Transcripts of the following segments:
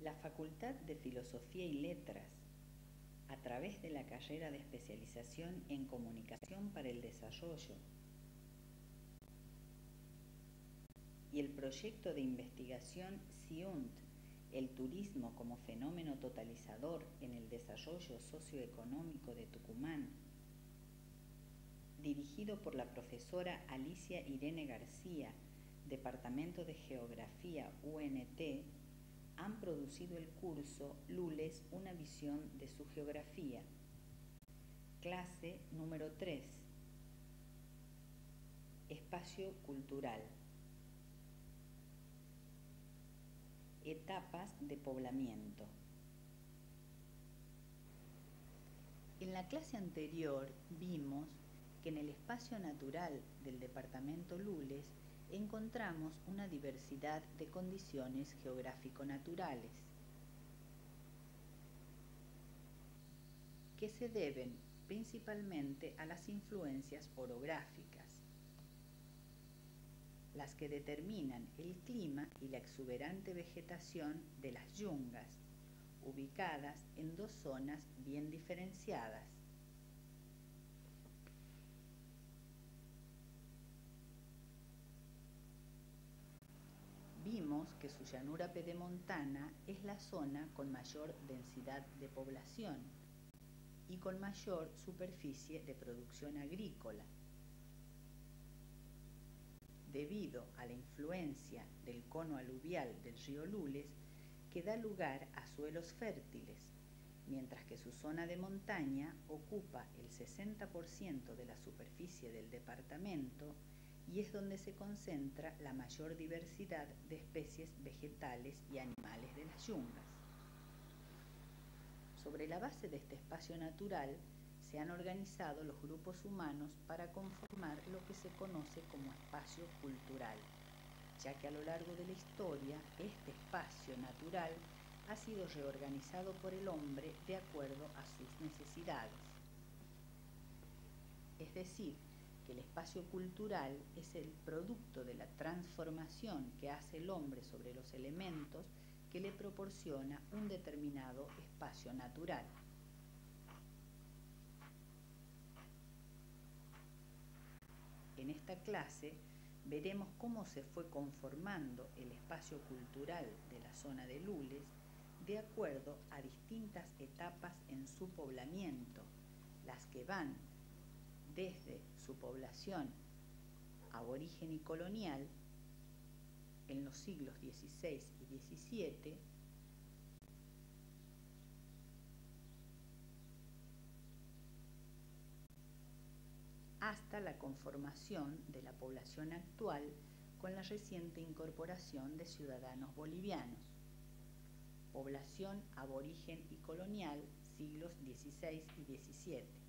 La Facultad de Filosofía y Letras, a través de la carrera de especialización en Comunicación para el Desarrollo y el proyecto de investigación CIUNT, el turismo como fenómeno totalizador en el desarrollo socioeconómico de Tucumán, dirigido por la profesora Alicia Irene García, Departamento de Geografía UNT, han producido el curso Lules, una visión de su geografía. Clase número 3. Espacio cultural. Etapas de poblamiento. En la clase anterior vimos que en el espacio natural del departamento Lules encontramos una diversidad de condiciones geográfico-naturales que se deben principalmente a las influencias orográficas, las que determinan el clima y la exuberante vegetación de las yungas, ubicadas en dos zonas bien diferenciadas. Vimos que su llanura pedemontana es la zona con mayor densidad de población y con mayor superficie de producción agrícola, debido a la influencia del cono aluvial del río Lules, que da lugar a suelos fértiles, mientras que su zona de montaña ocupa el 60% de la superficie del departamento y es donde se concentra la mayor diversidad de especies vegetales y animales de las yungas. Sobre la base de este espacio natural se han organizado los grupos humanos para conformar lo que se conoce como espacio cultural, ya que a lo largo de la historia este espacio natural ha sido reorganizado por el hombre de acuerdo a sus necesidades. Es decir, que el espacio cultural es el producto de la transformación que hace el hombre sobre los elementos que le proporciona un determinado espacio natural. En esta clase veremos cómo se fue conformando el espacio cultural de la zona de Lules de acuerdo a distintas etapas en su poblamiento, las que van desde su población aborigen y colonial en los siglos XVI y XVII hasta la conformación de la población actual con la reciente incorporación de ciudadanos bolivianos. Población aborigen y colonial, siglos XVI y XVII.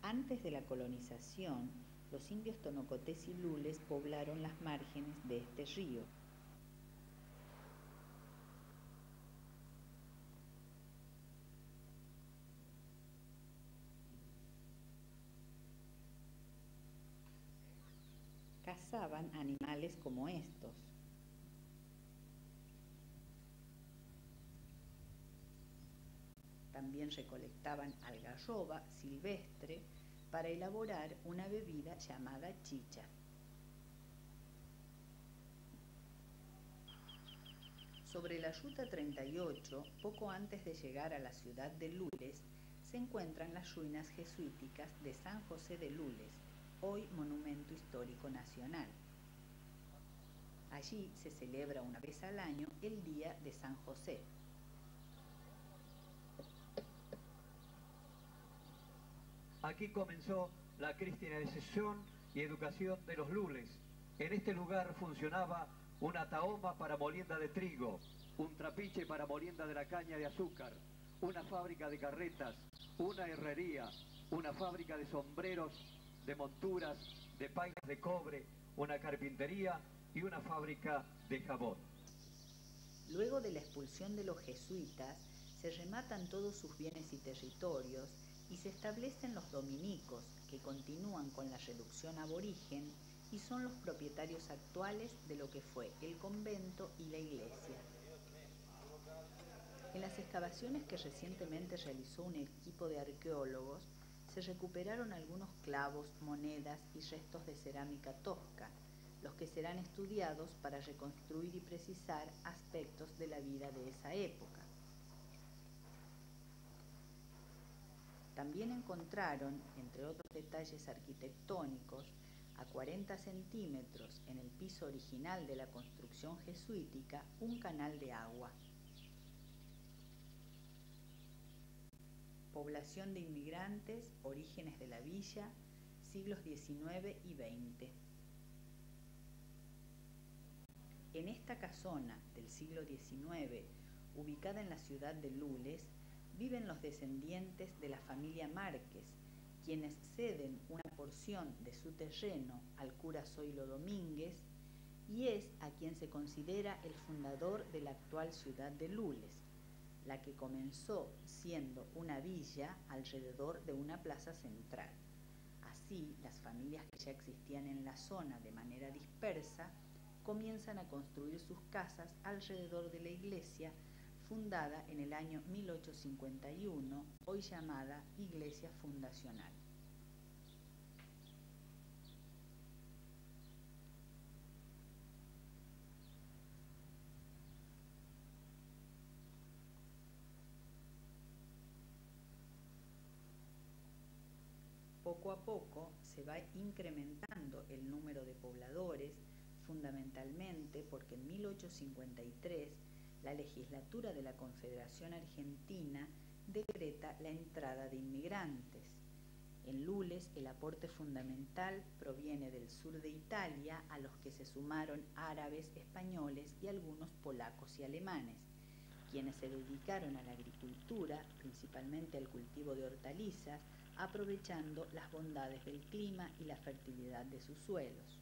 Antes de la colonización, los indios tonocotés y lules poblaron las márgenes de este río. Cazaban animales como estos. También recolectaban algarroba silvestre para elaborar una bebida llamada chicha. Sobre la Ruta 38, poco antes de llegar a la ciudad de Lules, se encuentran las ruinas jesuíticas de San José de Lules, hoy Monumento Histórico Nacional. Allí se celebra una vez al año el Día de San José. Aquí comenzó la cristianización y educación de los lules. En este lugar funcionaba una tahoma para molienda de trigo, un trapiche para molienda de la caña de azúcar, una fábrica de carretas, una herrería, una fábrica de sombreros, de monturas, de pailas de cobre, una carpintería y una fábrica de jabón. Luego de la expulsión de los jesuitas, se rematan todos sus bienes y territorios y se establecen los dominicos, que continúan con la reducción aborigen y son los propietarios actuales de lo que fue el convento y la iglesia. En las excavaciones que recientemente realizó un equipo de arqueólogos, se recuperaron algunos clavos, monedas y restos de cerámica tosca, los que serán estudiados para reconstruir y precisar aspectos de la vida de esa época. También encontraron, entre otros detalles arquitectónicos, a 40 centímetros en el piso original de la construcción jesuítica, un canal de agua. Población de inmigrantes, orígenes de la villa, siglos XIX y XX. En esta casona del siglo XIX, ubicada en la ciudad de Lules, viven los descendientes de la familia Márquez, quienes ceden una porción de su terreno al cura Zoilo Domínguez y es a quien se considera el fundador de la actual ciudad de Lules, la que comenzó siendo una villa alrededor de una plaza central. Así, las familias que ya existían en la zona de manera dispersa comienzan a construir sus casas alrededor de la iglesia fundada en el año 1851, hoy llamada Iglesia Fundacional. Poco a poco se va incrementando el número de pobladores, fundamentalmente porque en 1853 la legislatura de la Confederación Argentina decreta la entrada de inmigrantes. En Lules el aporte fundamental proviene del sur de Italia, a los que se sumaron árabes, españoles y algunos polacos y alemanes, quienes se dedicaron a la agricultura, principalmente al cultivo de hortalizas, aprovechando las bondades del clima y la fertilidad de sus suelos.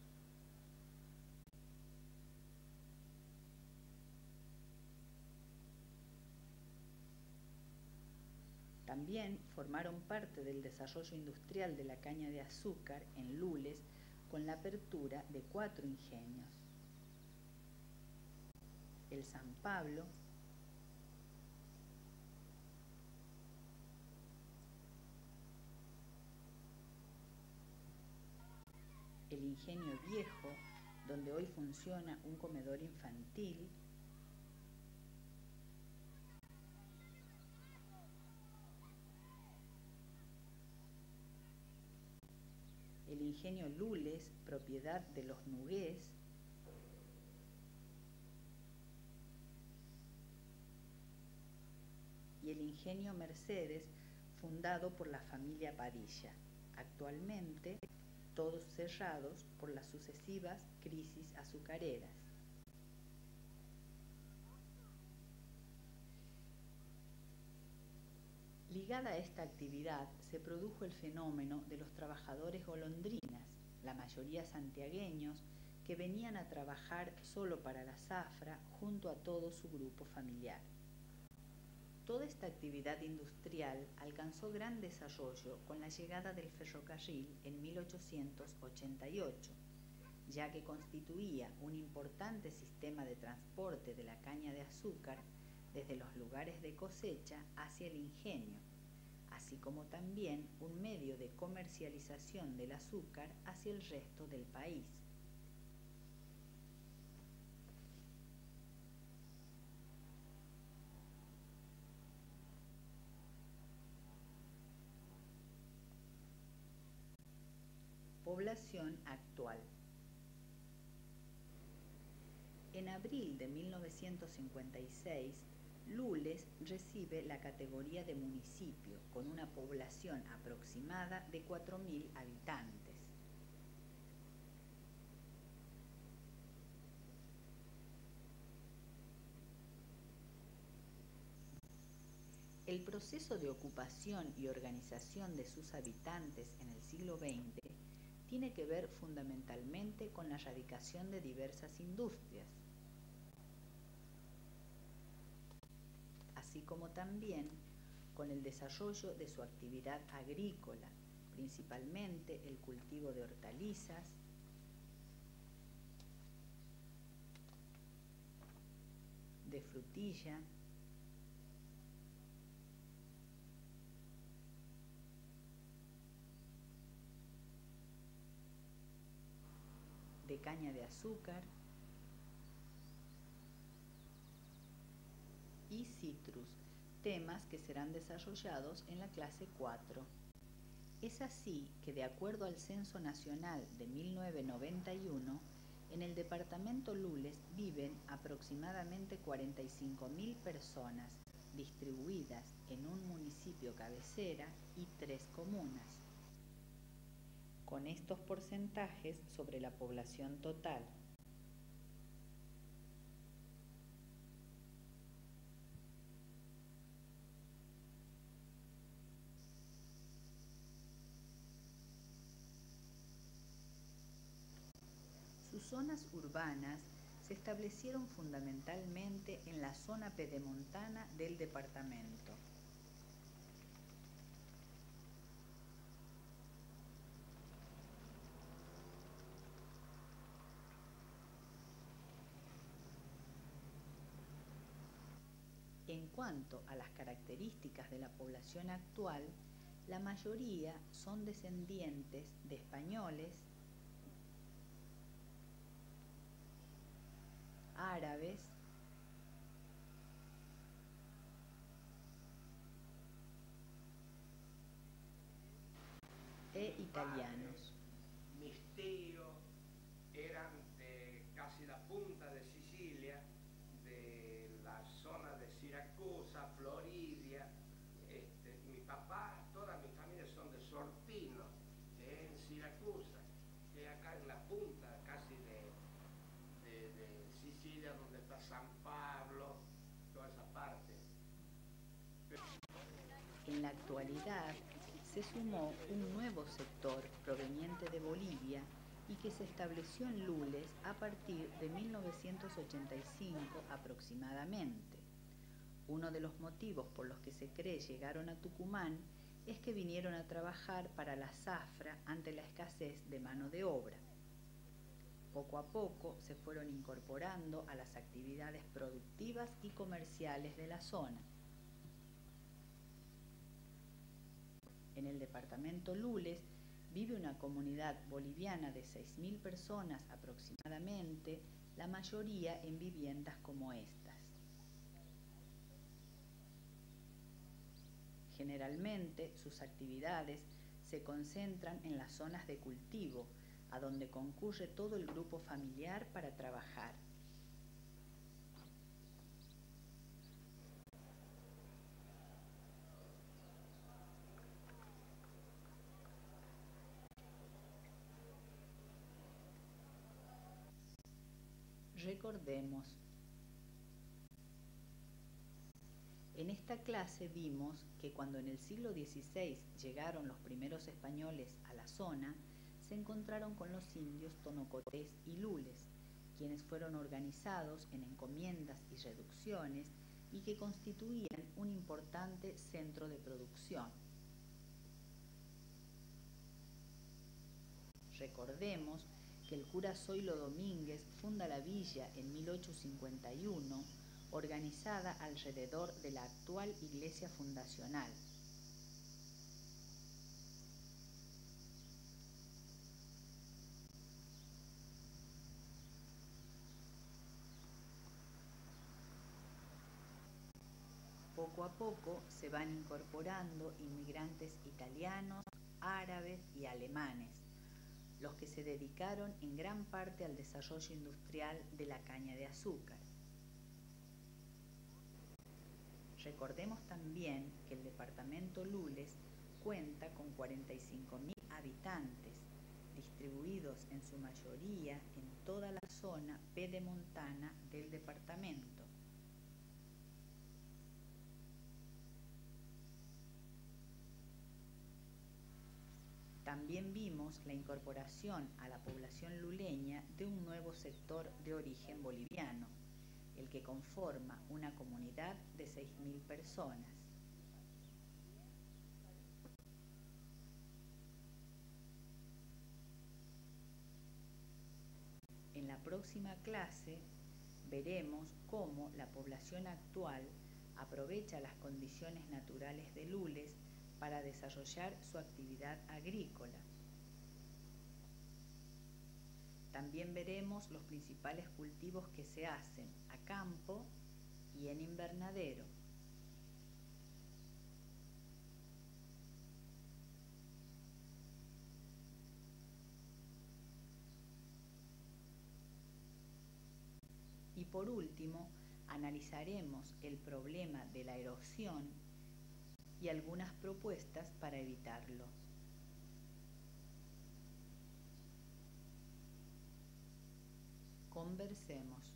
También formaron parte del desarrollo industrial de la caña de azúcar en Lules con la apertura de 4 ingenios: el San Pablo, el Ingenio Viejo, donde hoy funciona un comedor infantil, el Ingenio Lules, propiedad de los Nugués, y el Ingenio Mercedes, fundado por la familia Padilla, actualmente todos cerrados por las sucesivas crisis azucareras. Ligada a esta actividad se produjo el fenómeno de los trabajadores golondrinas, la mayoría santiagueños, que venían a trabajar solo para la zafra junto a todo su grupo familiar. Toda esta actividad industrial alcanzó gran desarrollo con la llegada del ferrocarril en 1888, ya que constituía un importante sistema de transporte de la caña de azúcar desde los lugares de cosecha hacia el ingenio, así como también un medio de comercialización del azúcar hacia el resto del país. Población actual. En abril de 1956, Lules recibe la categoría de municipio con una población aproximada de 4.000 habitantes. El proceso de ocupación y organización de sus habitantes en el siglo XX tiene que ver fundamentalmente con la radicación de diversas industrias, así como también con el desarrollo de su actividad agrícola, principalmente el cultivo de hortalizas, de frutilla, de caña de azúcar y citrus, temas que serán desarrollados en la clase 4. Es así que, de acuerdo al Censo Nacional de 1991, en el departamento Lules viven aproximadamente 45.000 personas, distribuidas en un municipio cabecera y 3 comunas. Con estos porcentajes sobre la población total. Sus zonas urbanas se establecieron fundamentalmente en la zona pedemontana del departamento. En cuanto a las características de la población actual, la mayoría son descendientes de españoles, árabes, e italianos. Mis tíos eran de casi la punta de Sicilia, de la zona de Siracusa, Floridia. Mi papá, toda mi familia son de Sortino, en Siracusa, que es acá en la punta casi de Sicilia, donde está San Pablo, toda esa parte. En la actualidad se sumó un nuevo sector proveniente de Bolivia y que se estableció en Lules a partir de 1985 aproximadamente. Uno de los motivos por los que se cree llegaron a Tucumán es que vinieron a trabajar para la zafra ante la escasez de mano de obra. Poco a poco se fueron incorporando a las actividades productivas y comerciales de la zona. En el departamento Lules vive una comunidad boliviana de 6.000 personas aproximadamente, la mayoría en viviendas como estas. Generalmente sus actividades se concentran en las zonas de cultivo, a donde concurre todo el grupo familiar para trabajar. Recordemos. En esta clase vimos que cuando en el siglo XVI llegaron los primeros españoles a la zona, se encontraron con los indios tonocotés y lules, quienes fueron organizados en encomiendas y reducciones y que constituían un importante centro de producción. Recordemos que el cura Zoilo Domínguez funda la villa en 1851, organizada alrededor de la actual iglesia fundacional. Poco a poco se van incorporando inmigrantes italianos, árabes y alemanes, los que se dedicaron en gran parte al desarrollo industrial de la caña de azúcar. Recordemos también que el departamento Lules cuenta con 45.000 habitantes, distribuidos en su mayoría en toda la zona pedemontana del departamento. También vimos la incorporación a la población luleña de un nuevo sector de origen boliviano, el que conforma una comunidad de 6.000 personas. En la próxima clase Veremos cómo la población actual aprovecha las condiciones naturales de lules para desarrollar su actividad agrícola. También veremos los principales cultivos que se hacen a campo y en invernadero. Y por último, analizaremos el problema de la erosión y algunas propuestas para evitarlo. Conversemos.